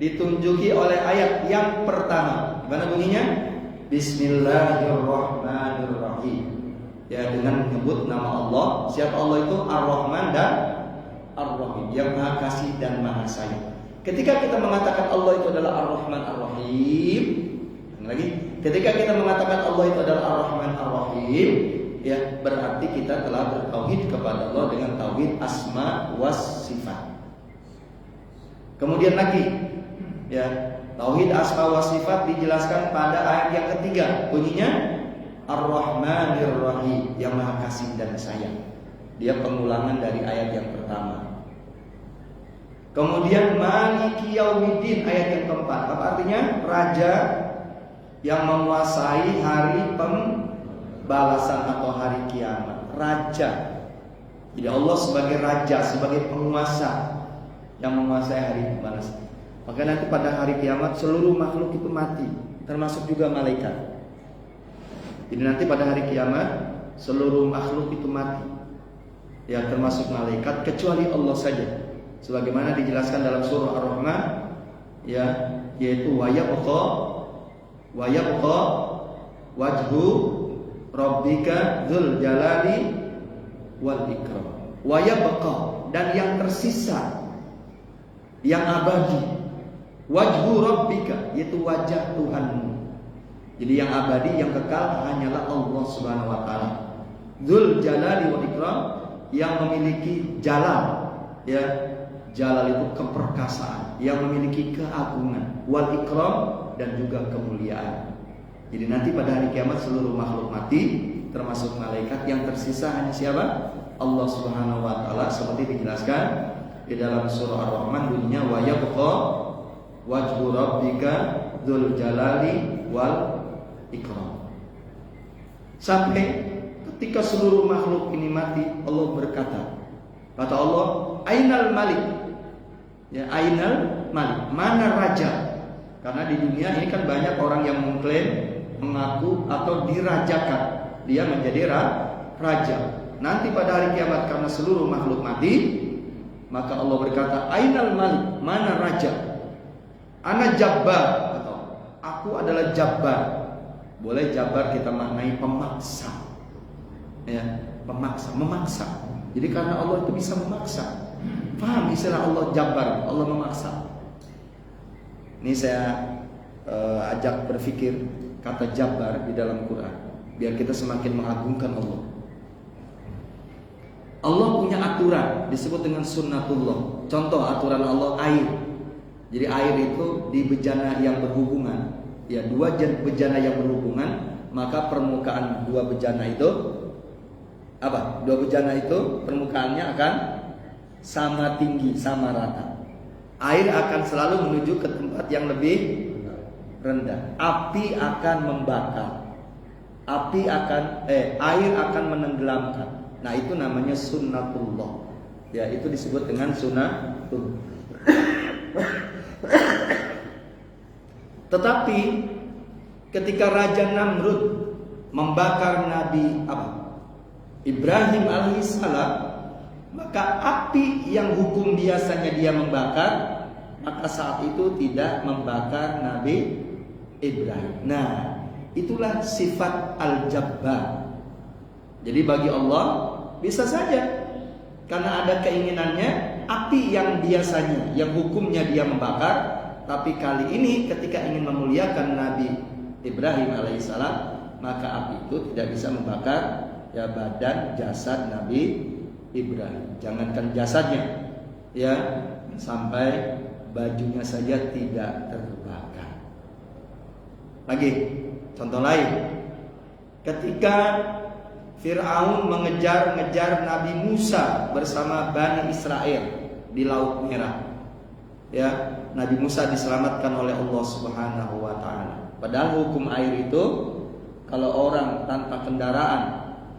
Ditunjuki oleh ayat yang pertama. Gimana bunyinya? Bismillahirrahmanirrahim. Ya, dengan menyebut nama Allah. Siapa Allah itu? Ar-Rahman dan Ar-Rahim, yang Maha Kasih dan Maha Sayang. Ketika kita mengatakan Allah itu adalah Ar-Rahman Ar-Rahim, lagi, ketika kita mengatakan Allah itu adalah Ar-Rahman Ar-Rahim, ya berarti kita telah bertauhid kepada Allah dengan tauhid asma was sifat. Kemudian lagi, ya tauhid asma was sifat dijelaskan pada ayat yang ketiga, bunyinya Ar-Rahmanir Rahim, yang Maha Kasih dan Sayang. Dia pengulangan dari ayat yang pertama. Kemudian Maliki Yaumiddin ayat yang keempat. Apa artinya? Raja yang menguasai hari pembalasan atau hari kiamat. Raja. Jadi Allah sebagai raja, sebagai penguasa yang menguasai hari pembalasan. Maka nanti pada hari kiamat seluruh makhluk itu mati, termasuk juga malaikat. Jadi nanti pada hari kiamat seluruh makhluk itu mati, ya termasuk malaikat kecuali Allah saja. Sebagaimana dijelaskan dalam surah Ar-Rahman, ya, yaitu wa yabqa wajhu rabbika dzul jalali wal ikram. Wa yabqa, dan yang tersisa, yang abadi, wajhu rabbika, yaitu wajah Tuhanmu. Jadi yang abadi, yang kekal hanyalah Allah Subhanahu wa taala. Dzul jalali wal ikram, yang memiliki jalal, ya, Jalal itu keperkasaan, yang memiliki keagungan, wal ikram, dan juga kemuliaan. Jadi nanti pada hari kiamat seluruh makhluk mati, termasuk malaikat, yang tersisa hanya siapa? Allah Subhanahu wa taala, seperti dijelaskan di dalam surah Ar-Rahman bunyinya wa yabqa wajhu rabbika dzul jalali wal ikram. Sampai ketika seluruh makhluk ini mati, Allah berkata, kata Allah, ainal malik? Ya, ainal malik, mana raja? Karena di dunia ini kan banyak orang yang mengklaim, mengaku atau dirajakan, dia menjadi raja. Nanti pada hari kiamat karena seluruh makhluk mati, maka Allah berkata, ainal malik? Mana raja? Ana jabbar, atau aku adalah jabbar. Boleh jabbar kita maknai pemaksa, ya, pemaksa, memaksa. Jadi karena Allah itu bisa memaksa. Paham istilah Allah jabbar, Allah memaksa. Ini saya ajak berpikir kata jabbar di dalam Quran, biar kita semakin mengagungkan Allah. Allah punya aturan disebut dengan sunnatullah. Contoh aturan Allah air. Jadi air itu di bejana yang berhubungan, ya, dua bejana yang berhubungan, maka permukaan dua bejana itu apa? Dua bejana itu permukaannya akan sama tinggi, sama rata. Air akan selalu menuju ke tempat yang lebih rendah. Api akan membakar. Air akan menenggelamkan. Nah, itu namanya sunnatullah. Ya, itu disebut dengan sunnatullah. Tetapi ketika Raja Namrud membakar Nabi Ibrahim alaihissalam, maka api yang hukum biasanya dia membakar, maka saat itu tidak membakar Nabi Ibrahim. Nah, itulah sifat al-jabbar. Jadi bagi Allah bisa saja, karena ada keinginannya, api yang biasanya, yang hukumnya dia membakar, tapi kali ini ketika ingin memuliakan Nabi Ibrahim alaihissalam, maka api itu tidak bisa membakar, ya, badan jasad Nabi Ibrahim. Jangankan jasadnya, ya, sampai bajunya saja tidak terbakar. Lagi contoh lain, ketika Fir'aun mengejar-ngejar Nabi Musa bersama Bani Israel di Laut Merah, ya, Nabi Musa diselamatkan oleh Allah Subhanahu wa taala. Padahal hukum air itu, kalau orang tanpa kendaraan,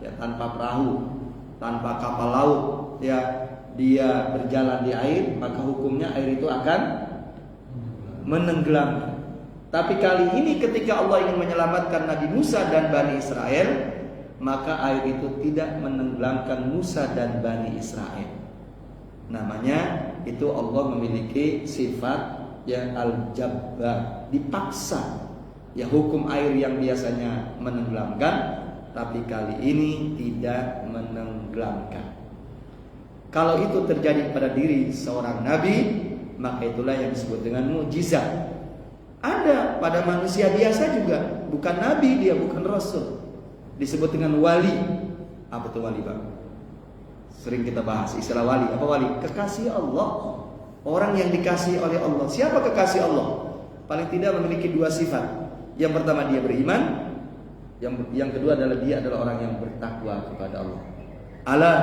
ya, tanpa perahu, tanpa kapal laut, ya, dia berjalan di air, maka hukumnya air itu akan menenggelamkan. Tapi kali ini ketika Allah ingin menyelamatkan Nabi Musa dan Bani Israel, maka air itu tidak menenggelamkan Musa dan Bani Israel. Namanya itu Allah memiliki sifat yang al-jabbar, dipaksa. Ya, hukum air yang biasanya menenggelamkan, tapi kali ini tidak menenggelamkan. Kalau itu terjadi pada diri seorang nabi, maka itulah yang disebut dengan mukjizat. Ada pada manusia biasa juga, bukan nabi dia, bukan rasul, disebut dengan wali. Apa itu wali, Bang? Sering kita bahas istilah wali. Apa wali? Kekasih Allah. Orang yang dikasih oleh Allah. Siapa kekasih Allah? Paling tidak memiliki dua sifat. Yang pertama dia beriman, yang kedua adalah dia adalah orang yang bertakwa kepada Allah. Ala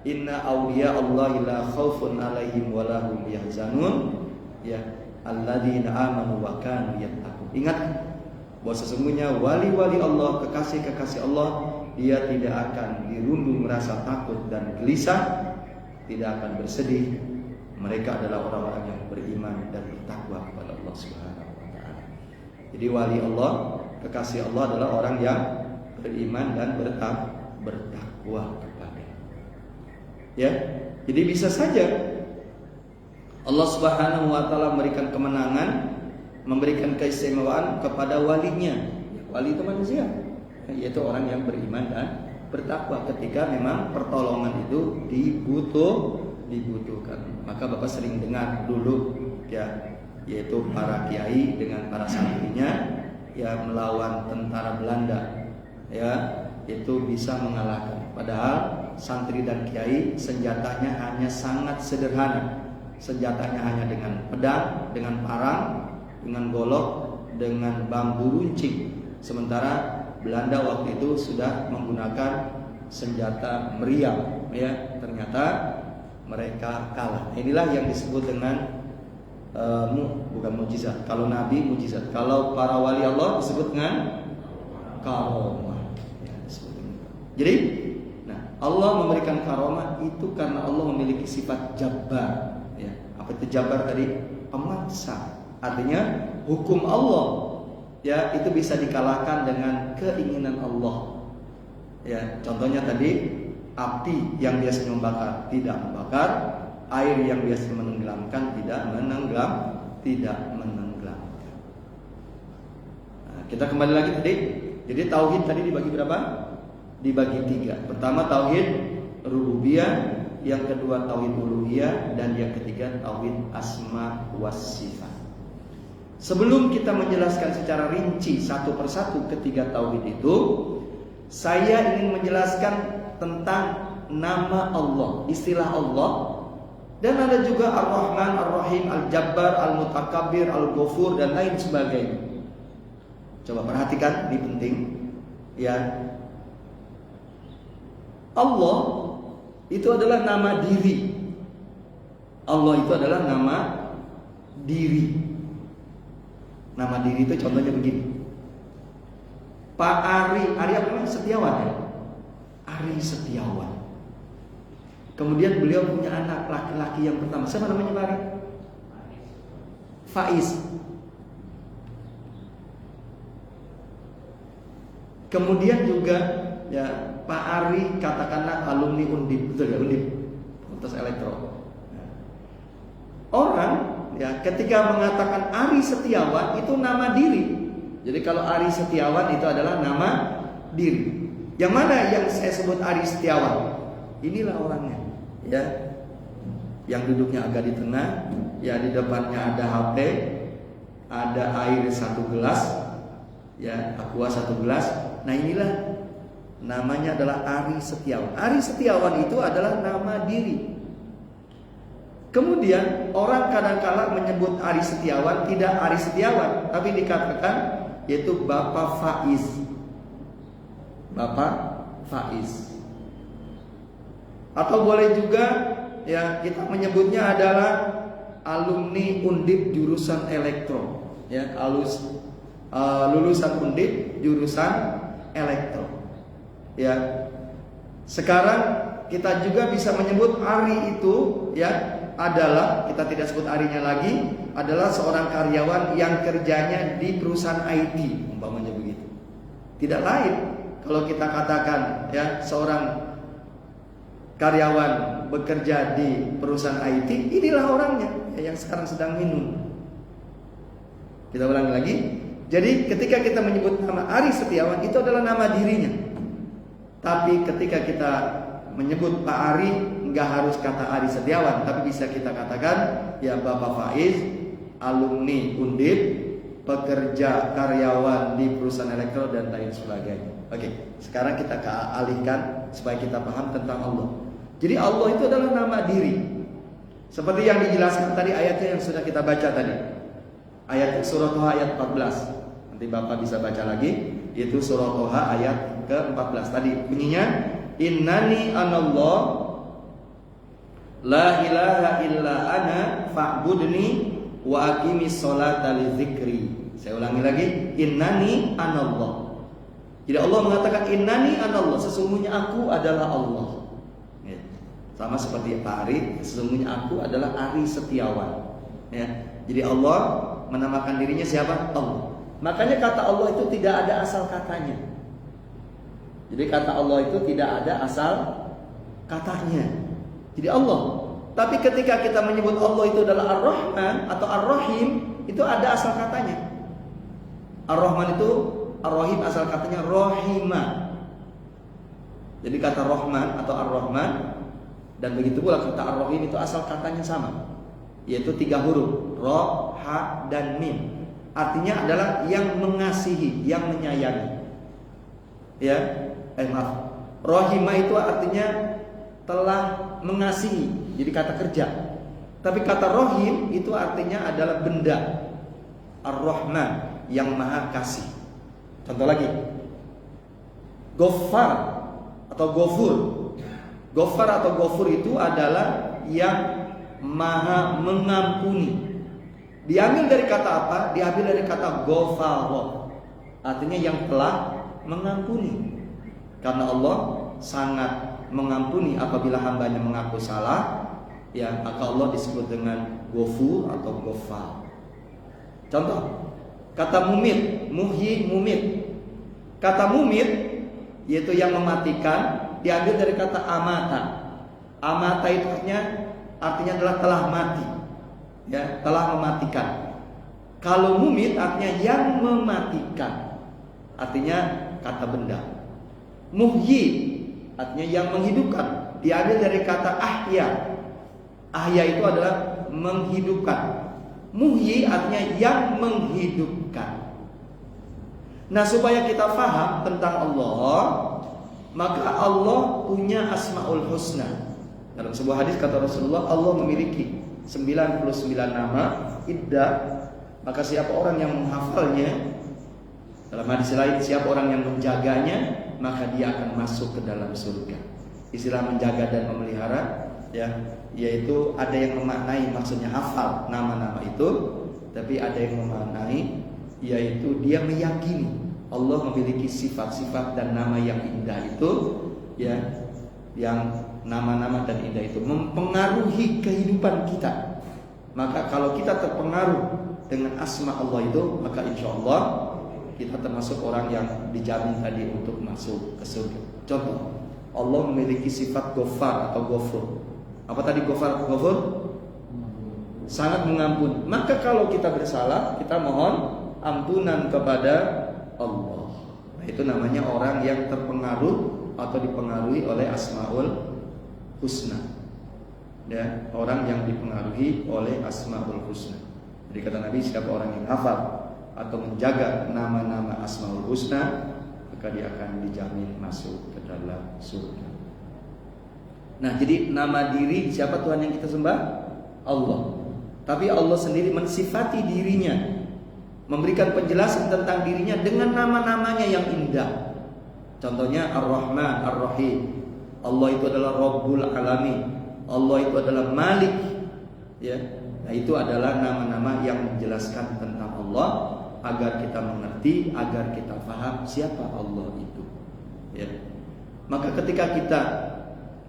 inna awliya Allahi la khaufun alaihim wa lahum yahzanun, ya, alladzina amanu wa kanu yattaqun. Ingat bahwa sesungguhnya wali-wali Allah, kekasih-kekasih Allah, dia tidak akan dirundung rasa takut dan gelisah, tidak akan bersedih. Mereka adalah orang-orang yang beriman dan bertakwa kepada Allah Subhanahu wa taala. Jadi wali Allah, kekasih Allah adalah orang yang beriman dan bertakwa kepada. Ya. Jadi bisa saja Allah Subhanahu wa taala memberikan kemenangan, memberikan keistimewaan kepada walinya. Wali itu manusia, yaitu orang yang beriman dan bertakwa ketika memang pertolongan itu dibutuhkan. Maka Bapak sering dengar dulu, ya, yaitu para kiai dengan para santrinya, ya, melawan tentara Belanda, ya, itu bisa mengalahkan. Padahal santri dan kiai senjatanya hanya sangat sederhana, senjatanya hanya dengan pedang, dengan parang, dengan golok, dengan bambu runcing. Sementara Belanda waktu itu sudah menggunakan senjata meriam, ya. Ternyata mereka kalah. Inilah yang disebut dengan bukan mujizat. Kalau nabi mujizat, kalau para wali Allah disebut dengan karomah. Ya, disebut dengan. Jadi, nah, Allah memberikan karomah itu karena Allah memiliki sifat jabbar. Ya, apa itu jabbar tadi? Pemaksa. Artinya hukum Allah, ya, itu bisa dikalahkan dengan keinginan Allah. Ya, contohnya tadi api yang biasanya membakar tidak membakar, air yang biasanya menenggelamkan tidak menenggelamkan. Nah, kita kembali lagi tadi. Jadi tauhid tadi dibagi berapa? Dibagi 3. Pertama tauhid rububiyah, yang kedua tauhid uluhiyah, dan yang ketiga tauhid asma was sifat. Sebelum kita menjelaskan secara rinci satu persatu ketiga tauhid itu, saya ingin menjelaskan tentang nama Allah, istilah Allah. Dan ada juga Ar-Rahman, Ar-Rahim, Al-Jabbar, Al-Mutakabbir, Al-Ghafur, dan lain sebagainya. Coba perhatikan, ini penting. Ya, Allah itu adalah nama diri. Allah itu adalah nama diri. Nama diri itu contohnya begini. Pak Ari apa namanya? Setiawan ya? Ari Setiawan. Kemudian beliau punya anak laki-laki yang pertama. Siapa namanya Pak Ari? Faiz. Kemudian juga ya Pak Ari katakanlah alumni Undip, betul ya, Undip, Fakultas Elektro. Orang ya ketika mengatakan Ari Setiawan itu nama diri. Jadi kalau Ari Setiawan itu adalah nama diri. Yang mana yang saya sebut Ari Setiawan? Inilah orangnya, ya. Yang duduknya agak di tengah, ya, di depannya ada HP, ada air 1 gelas, ya, aqua 1 gelas. Nah, inilah namanya adalah Ari Setiawan. Ari Setiawan itu adalah nama diri. Kemudian orang kadang-kala menyebut Ari Setiawan tidak Ari Setiawan, tapi dikatakan yaitu Bapak Faiz. Bapak Faiz. Atau boleh juga ya kita menyebutnya adalah alumni Undip jurusan elektro, ya, lulusan Undip jurusan elektro. Ya. Sekarang kita juga bisa menyebut Ari itu ya adalah, kita tidak sebut Arinya lagi, adalah seorang karyawan yang kerjanya di perusahaan IT, umpamanya begitu. Tidak lain kalau kita katakan ya seorang karyawan bekerja di perusahaan IT, inilah orangnya ya, yang sekarang sedang minum. Kita ulangi lagi. Jadi ketika kita menyebut nama Ari Setiawan itu adalah nama dirinya. Tapi ketika kita menyebut Pak Ari, nggak harus kata Ari Setiawan, tapi bisa kita katakan ya Bapak Faiz, alumni Undip, pekerja karyawan di perusahaan elektro dan lain sebagainya. Oke, sekarang kita alihkan supaya kita paham tentang Allah. Jadi Allah itu adalah nama diri. Seperti yang dijelaskan tadi ayatnya yang sudah kita baca tadi. Ayat surah Toha ayat 14. Nanti Bapak bisa baca lagi. Itu surah Toha ayat ke-14 tadi. Bunyinya Innani anallah la ilaha illa ana fa'budni wa aqimis sholata li dzikri. Saya ulangi lagi, innani anallah. Jadi Allah mengatakan innani anallah, sesungguhnya aku adalah Allah. Ya. Sama seperti Pak Ari, sesungguhnya aku adalah Ari Setiawan. Ya. Jadi Allah menamakan dirinya siapa? Allah. Makanya kata Allah itu tidak ada asal katanya. Jadi kata Allah itu tidak ada asal katanya. Jadi Allah. Tapi ketika kita menyebut Allah itu adalah Ar-Rahman atau Ar-Rahim, itu ada asal katanya. Ar-Rahman itu, Ar-Rahim asal katanya Rohimah. Jadi kata Rahman atau Ar-Rahman, dan begitu pula kata Ar-Rahim itu asal katanya sama, yaitu 3 huruf, Ro, Ha, dan Mim. Artinya adalah yang mengasihi, yang menyayangi. Ya, maaf. Rohimah itu artinya telah mengasihi. Jadi kata kerja. Tapi kata rohim itu artinya adalah benda. Ar-Rahman, yang maha kasih. Contoh lagi, Ghaffar atau Ghafur. Ghaffar atau Ghafur itu adalah yang maha mengampuni. Diambil dari kata apa? Diambil dari kata Ghafara, artinya yang telah mengampuni. Karena Allah sangat mengampuni apabila hambanya mengaku salah, ya, maka Allah disebut dengan Ghafur atau Ghaffar. Contoh, kata mumit, muhyi, mumit. Kata mumit, yaitu yang mematikan, diambil dari kata amata. Amata itu artinya adalah telah mati, ya, telah mematikan. Kalau mumit artinya yang mematikan, artinya kata benda. Muhyi artinya yang menghidupkan, diambil dari kata ahya. Ahya itu adalah menghidupkan. Muhyi artinya yang menghidupkan. Nah, supaya kita faham tentang Allah, maka Allah punya Asmaul Husna. Dalam sebuah hadis kata Rasulullah, Allah memiliki 99 nama iddah. Maka siapa orang yang menghafalnya, dalam hadis lain, siapa orang yang menjaganya, maka dia akan masuk ke dalam surga. Istilah menjaga dan memelihara, ya, yaitu ada yang memaknai maksudnya hafal nama-nama itu, tapi ada yang memaknai yaitu dia meyakini Allah memiliki sifat-sifat dan nama yang indah itu, ya, yang nama-nama dan indah itu mempengaruhi kehidupan kita. Maka kalau kita terpengaruh dengan asma Allah itu, maka insya Allah kita termasuk orang yang dijamin tadi untuk masuk ke surga. Contoh, Allah memiliki sifat Ghaffar atau Ghafur. Apa tadi Ghafar? Ghafur? Sangat mengampuni. Maka kalau kita bersalah, kita mohon ampunan kepada Allah. Nah, itu namanya orang yang terpengaruh atau dipengaruhi oleh Asmaul Husna. Ya, orang yang dipengaruhi oleh Asmaul Husna. Jadi kata Nabi, siapa orang yang hafal atau menjaga nama-nama Asmaul Husna, maka dia akan dijamin masuk ke dalam surga. Nah, jadi nama diri siapa Tuhan yang kita sembah? Allah. Tapi Allah sendiri mensifati dirinya, memberikan penjelasan tentang dirinya dengan nama-namanya yang indah. Contohnya Ar-Rahman, Ar-Rahim. Allah itu adalah Rabbul Alamin. Allah itu adalah Malik. Ya. Nah, itu adalah nama-nama yang menjelaskan tentang Allah agar kita mengerti, agar kita paham siapa Allah itu. Ya. Maka ketika kita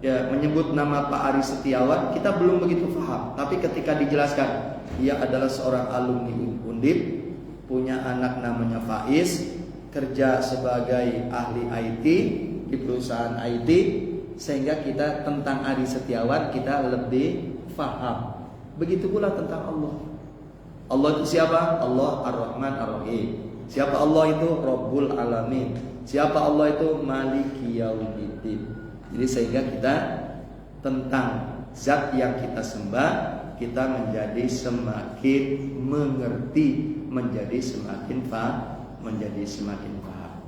menyebut nama Pak Ari Setiawan, kita belum begitu paham. Tapi ketika dijelaskan dia adalah seorang alumni Undip, punya anak namanya Faiz, kerja sebagai ahli IT di perusahaan IT, sehingga kita tentang Ari Setiawan kita lebih paham. Begitu pula tentang Allah. Allah itu siapa? Allah Ar-Rahman Ar-Rahim. Siapa Allah itu? Rabbul Alamin. Siapa Allah itu? Maliki Yaumiddin. Jadi sehingga kita tentang zat yang kita sembah, kita menjadi semakin mengerti, menjadi semakin paham.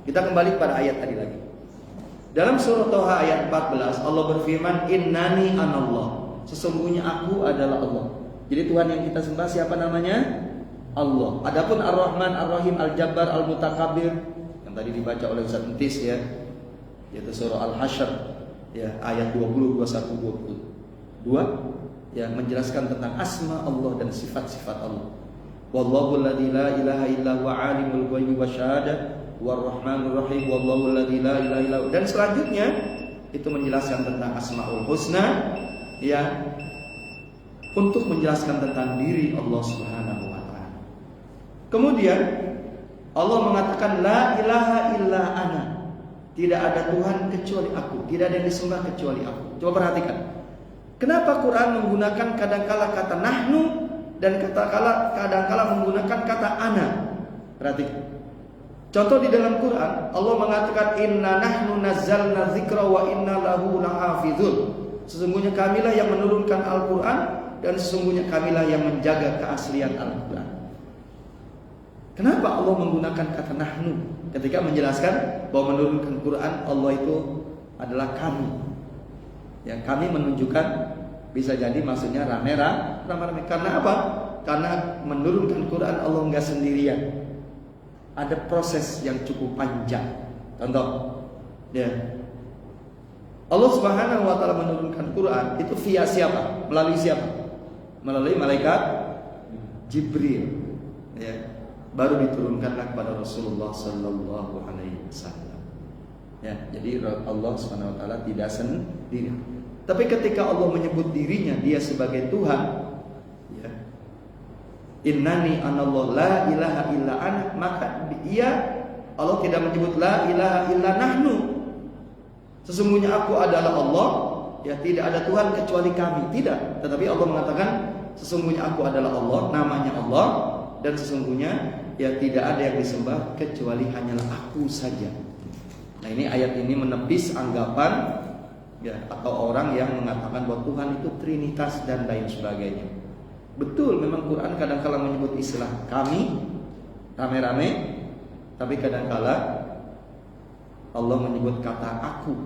Kita kembali pada ayat tadi lagi. Dalam surah Toha ayat 14 Allah berfirman, Innani anallah. Sesungguhnya aku adalah Allah. Jadi Tuhan yang kita sembah siapa namanya? Allah. Adapun Ar-Rahman, Ar-Rahim, Al-Jabbar, Al-Mutakabbir yang tadi dibaca oleh Ustaz Entis, ya, yaitu surah Al-Hasyr, ya, ayat 20, 21, 22, ya, menjelaskan tentang asma Allah dan sifat-sifat Allah. Wallahu alladzi la ilaha illa huwa alimul ghaibi wasyahadah warrahmanur rahim wallahu alladzi la ilaha illa hu. Dan selanjutnya itu menjelaskan tentang Asmaul Husna, ya, untuk menjelaskan tentang diri Allah Subhanahu wa taala. Kemudian Allah mengatakan la ilaha illa ana. Tidak ada Tuhan kecuali aku, tidak ada yang disembah kecuali aku. Coba perhatikan. Kenapa Quran menggunakan kadangkala kata nahnu dan kadangkala menggunakan kata ana? Perhatikan. Contoh di dalam Quran, Allah mengatakan inna nahnu nazzalna dzikra wa inna lahu lahafizun. Sesungguhnya kamilah yang menurunkan Al-Quran dan sesungguhnya kamilah yang menjaga keaslian Al-Quran. Kenapa Allah menggunakan kata nahnu ketika menjelaskan bahwa menurunkan Quran Allah itu adalah kami? Ya, kami menunjukkan Bisa jadi maksudnya rame-rame. Karena apa? Karena menurunkan Quran Allah nggak sendirian. Ada proses yang cukup panjang. Contoh, ya. Allah Subhanahu wa taala menurunkan Quran itu via siapa? Melalui siapa? Melalui malaikat Jibril. Ya. Baru diturunkanlah kepada Rasulullah sallallahu alaihi wasallam. Ya, jadi Allah Subhanahu wa taala tidak sendiri. Tapi ketika Allah menyebut dirinya dia sebagai Tuhan, ya. Innani anallah la ilaha illa ana, maka Allah tidak menyebut la ilaha illa nahnu. Sesungguhnya aku adalah Allah, ya tidak ada Tuhan kecuali kami. Tidak, tetapi Allah mengatakan sesungguhnya aku adalah Allah, namanya Allah, dan sesungguhnya ya tidak ada yang disembah kecuali hanyalah aku saja. Nah, ini ayat ini menepis anggapan ya atau orang yang mengatakan bahwa Tuhan itu trinitas dan lain sebagainya. Betul, memang Quran kadang-kala menyebut istilah kami rame-rame, tapi kadang-kala Allah menyebut kata aku,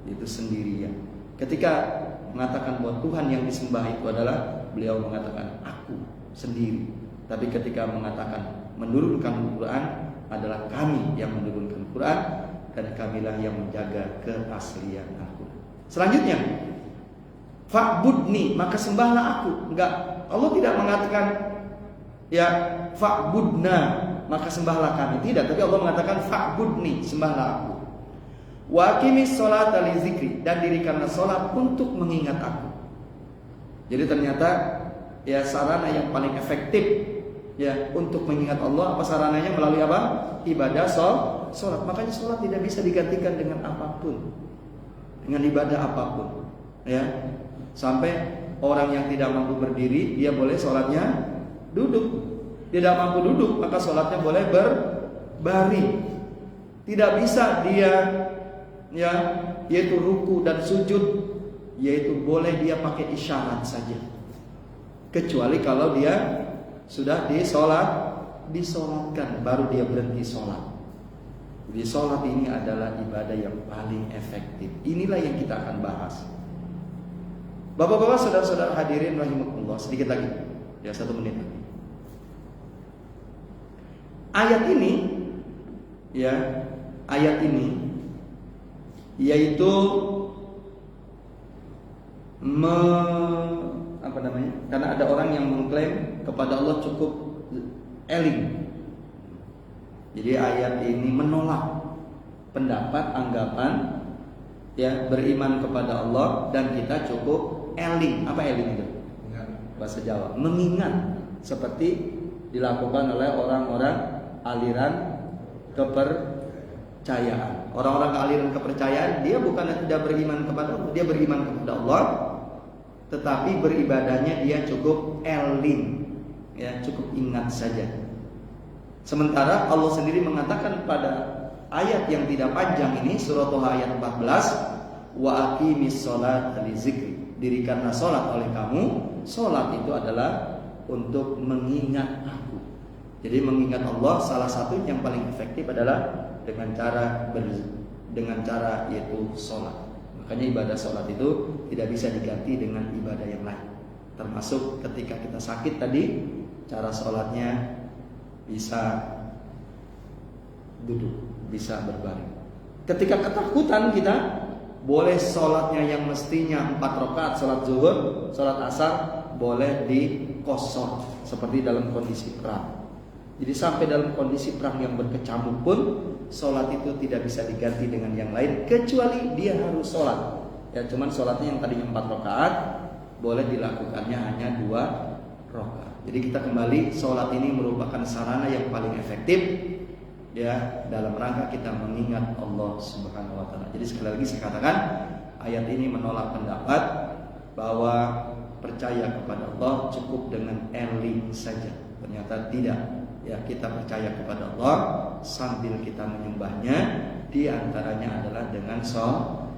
itu sendirian. Ketika mengatakan bahwa Tuhan yang disembah itu adalah, beliau mengatakan aku sendiri. Tapi ketika mengatakan menurunkan Quran adalah kami yang menurunkan Quran, dan kamilah yang menjaga keaslian aku. Selanjutnya, fa'budni, maka sembahlah aku. Enggak, Allah tidak mengatakan ya fa'budna, maka sembahlah kami. Tidak, tapi Allah mengatakan fa'budni, sembahlah aku. Wa aqimis sholata li zikri, dan dirikanlah salat untuk mengingat aku. Jadi ternyata ya sarana yang paling efektif ya untuk mengingat Allah, apa sarananya? Melalui apa? Ibadah salat. Makanya salat tidak bisa digantikan dengan apapun, dengan ibadah apapun, ya. Sampai orang yang tidak mampu berdiri, dia boleh sholatnya duduk. Tidak mampu duduk, maka sholatnya boleh berbaring. Tidak bisa dia ya yaitu ruku dan sujud, yaitu boleh dia pakai isyarat saja. Kecuali kalau dia sudah disolatkan, baru dia berhenti sholat. Jadi sholat ini adalah ibadah yang paling efektif. Inilah yang kita akan bahas. Bapak-bapak, saudara-saudara hadirin rahimakumullah, sedikit lagi, ya 1 menit lagi. Ayat ini yaitu karena ada orang yang mengklaim kepada Allah cukup eling. Jadi ayat ini menolak pendapat anggapan ya beriman kepada Allah dan kita cukup eling. Apa eling itu? Bahasa Jawa, mengingat, seperti dilakukan oleh orang-orang aliran kepercayaan. Orang-orang aliran kepercayaan, dia bukan tidak beriman kepada Allah, dia beriman kepada Allah, tetapi beribadahnya dia cukup eling, ya cukup ingat saja. Sementara Allah sendiri mengatakan pada ayat yang tidak panjang ini, surah Toha ayat 14, wa aqimis sholata li zikri, dirikanlah sholat oleh kamu. Sholat itu adalah untuk mengingat aku. Jadi mengingat Allah salah satu yang paling efektif adalah dengan cara yaitu sholat. Makanya ibadah sholat itu tidak bisa diganti dengan ibadah yang lain. Termasuk ketika kita sakit tadi, cara sholatnya bisa duduk, bisa berbaring. Ketika ketakutan kita, boleh sholatnya yang mestinya 4 rakaat, sholat zuhur, sholat asar, boleh dikosor seperti dalam kondisi perang. Jadi sampai dalam kondisi perang yang berkecamuk pun, sholat itu tidak bisa diganti dengan yang lain, kecuali dia harus sholat. Ya cuman sholatnya yang tadinya 4 rakaat, boleh dilakukannya hanya 2 rakaat. Jadi kita kembali, sholat ini merupakan sarana yang paling efektif ya dalam rangka kita mengingat Allah Subhanahu wa taala. Jadi sekali lagi saya katakan, ayat ini menolak pendapat bahwa percaya kepada Allah cukup dengan eling saja. Ternyata tidak. Ya, kita percaya kepada Allah sambil kita menyembahnya, di antaranya adalah dengan sholat.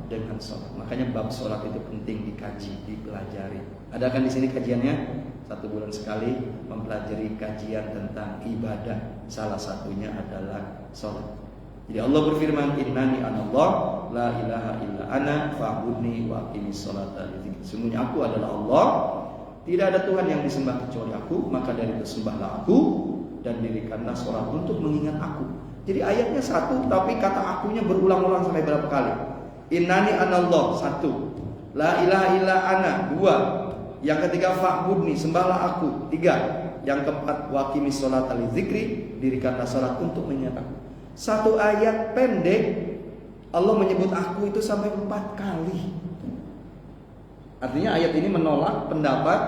Makanya bab sholat itu penting dikaji, dipelajari. Ada kan di sini kajiannya? 1 bulan sekali mempelajari kajian tentang ibadah. Salah satunya adalah sholat. Jadi Allah berfirman, innani anallah la ilaha illa ana fa'budni wa aqimis sholata li dzikri. Sungguhnya aku adalah Allah, tidak ada Tuhan yang disembah kecuali aku, maka dari itu sembahlah aku dan dirikanlah sholat untuk mengingat aku. Jadi ayatnya satu, tapi kata akunya berulang-ulang sampai berapa kali? Innani anallah, satu. La ilaha illa ana, dua. Yang ketiga fa'budni, sembahlah aku, tiga. Yang keempat waqimis sholata li dzikri, dirikanlah sholat untuk mengingat aku. Satu ayat pendek Allah menyebut aku itu sampai 4 kali. Artinya ayat ini menolak pendapat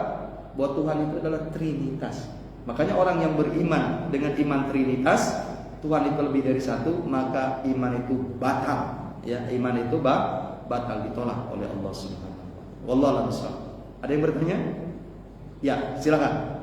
bahwa Tuhan itu adalah Trinitas. Makanya orang yang beriman dengan iman Trinitas, Tuhan itu lebih dari satu, maka iman itu batal. Ya, iman itu batal, ditolak oleh Allah Subhanahu wa taala. Wallahu a'lam bishawab. Ada yang bertanya? Ya, silakan.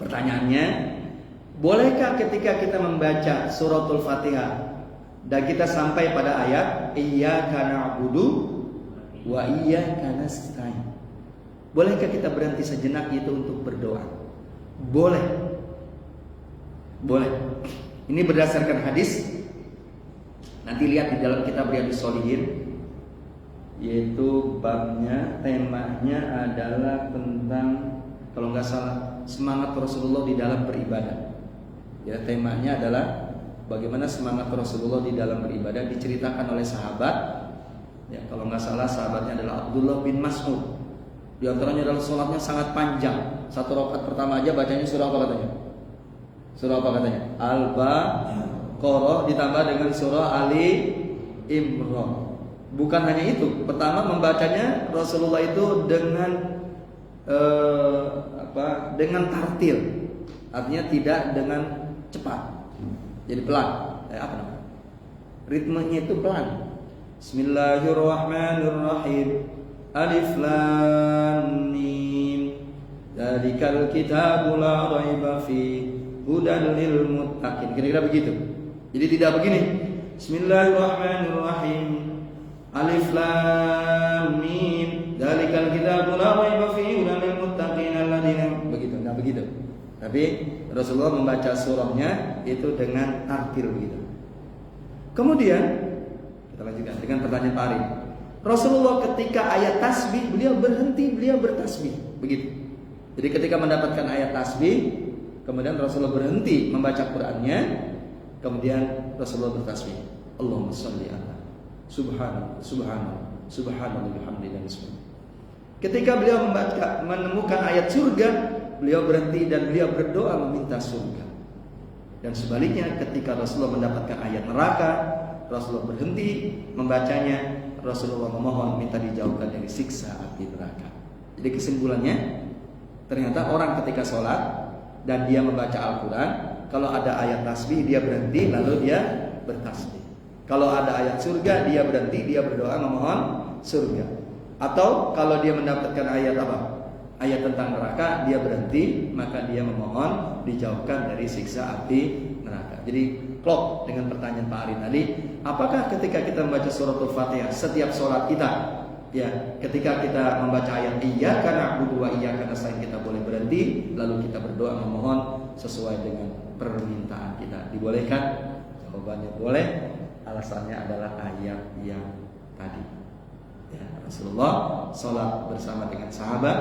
Pertanyaannya, bolehkah ketika kita membaca suratul Fatihah dan kita sampai pada ayat iyyaka na'budu wa iyyaka nasta'in, bolehkah kita berhenti sejenak itu untuk berdoa? Boleh. Boleh. Ini berdasarkan hadis. Nanti lihat di dalam kitab Riyadhus Shalihin, yaitu babnya, temanya adalah tentang, kalau nggak salah, semangat Rasulullah di dalam beribadah. Ya, temanya adalah bagaimana semangat Rasulullah di dalam beribadah, diceritakan oleh sahabat. Ya, kalau nggak salah sahabatnya adalah Abdullah bin Mas'ud. Di antaranya adalah sholatnya sangat panjang. Satu rakaat pertama aja bacanya surah apa katanya? Surah apa katanya? Al-Baqarah ditambah dengan surah Ali Imran. Bukan hanya itu, pertama membacanya Rasulullah itu dengan dengan tartil, artinya tidak dengan cepat, jadi pelan. Ritmenya itu pelan. Bismillahirrahmanirrahim. Alif lam mim. Dzalikal kitabu la raiba fi hudan lil muttaqin. Kira-kira begitu. Jadi tidak begini. Bismillahirrahmanirrahim. Alif lam mim. Dzalikal kitabu la raiba fi hudan lil muttaqin alladzina. Begitu, enggak begitu. Tapi Rasulullah membaca surahnya itu dengan tartil begitu. Kemudian kita lanjutkan dengan pertanyaan Pak Arif. Rasulullah ketika ayat tasbih beliau berhenti, beliau bertasbih, begitu. Jadi ketika mendapatkan ayat tasbih, kemudian Rasulullah berhenti membaca Qur'annya, kemudian Rasulullah bertasbih. Allahumma shalli ala subhanallah subhanallah bihamdihi. Ketika beliau menemukan ayat surga, beliau berhenti dan beliau berdoa meminta surga. Dan sebaliknya ketika Rasulullah mendapatkan ayat neraka, Rasulullah berhenti membacanya, Rasulullah memohon minta dijauhkan dari siksa api neraka. Jadi kesimpulannya, ternyata orang ketika sholat dan dia membaca Al-Quran, kalau ada ayat tasbih dia berhenti lalu dia bertasbih. Kalau ada ayat surga dia berhenti, dia berdoa memohon surga. Atau kalau dia mendapatkan ayat apa? Ayat tentang neraka, dia berhenti, maka dia memohon dijauhkan dari siksa api neraka. Jadi klop dengan pertanyaan Pak Ari tadi, apakah ketika kita membaca suratul Fatihah setiap sholat kita, ya, ketika kita membaca ayat iyyaka na'budu wa iyyaka nasta'in, kita boleh berhenti lalu kita berdoa memohon sesuai dengan permintaan kita? Dibolehkan? Jawabannya boleh. Alasannya adalah ayat yang tadi. Ya, Rasulullah sholat bersama dengan sahabat.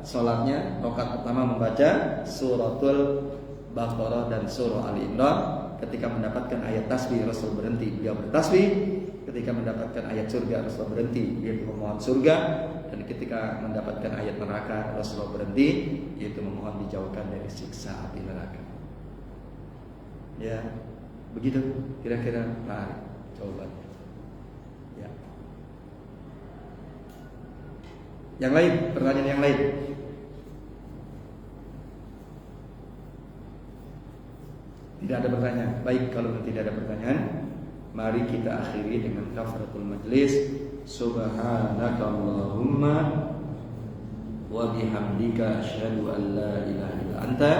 Sholatnya rakaat pertama membaca suratul Baqarah dan surah Ali Imran. Ketika mendapatkan ayat tasbih, Rasul berhenti, beliau bertasbih. Ketika mendapatkan ayat surga, Rasul berhenti, yaitu memohon surga. Dan ketika mendapatkan ayat neraka, Rasul berhenti, yaitu memohon dijauhkan dari siksa api neraka. Ya, begitu kira-kira Pak Ari jawabannya. Ya. Yang lain, pertanyaan yang lain. Tidak ada pertanyaan. Baik, kalau tidak ada pertanyaan, mari kita akhiri dengan kafaratul majlis. Subhanakallahumma wa bihamdika asyhadu an la ilaha illa anta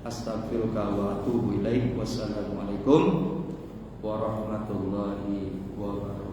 astaghfiruka wa atubu ilaik. Wassalamualaikum warahmatullahi wabarakatuh.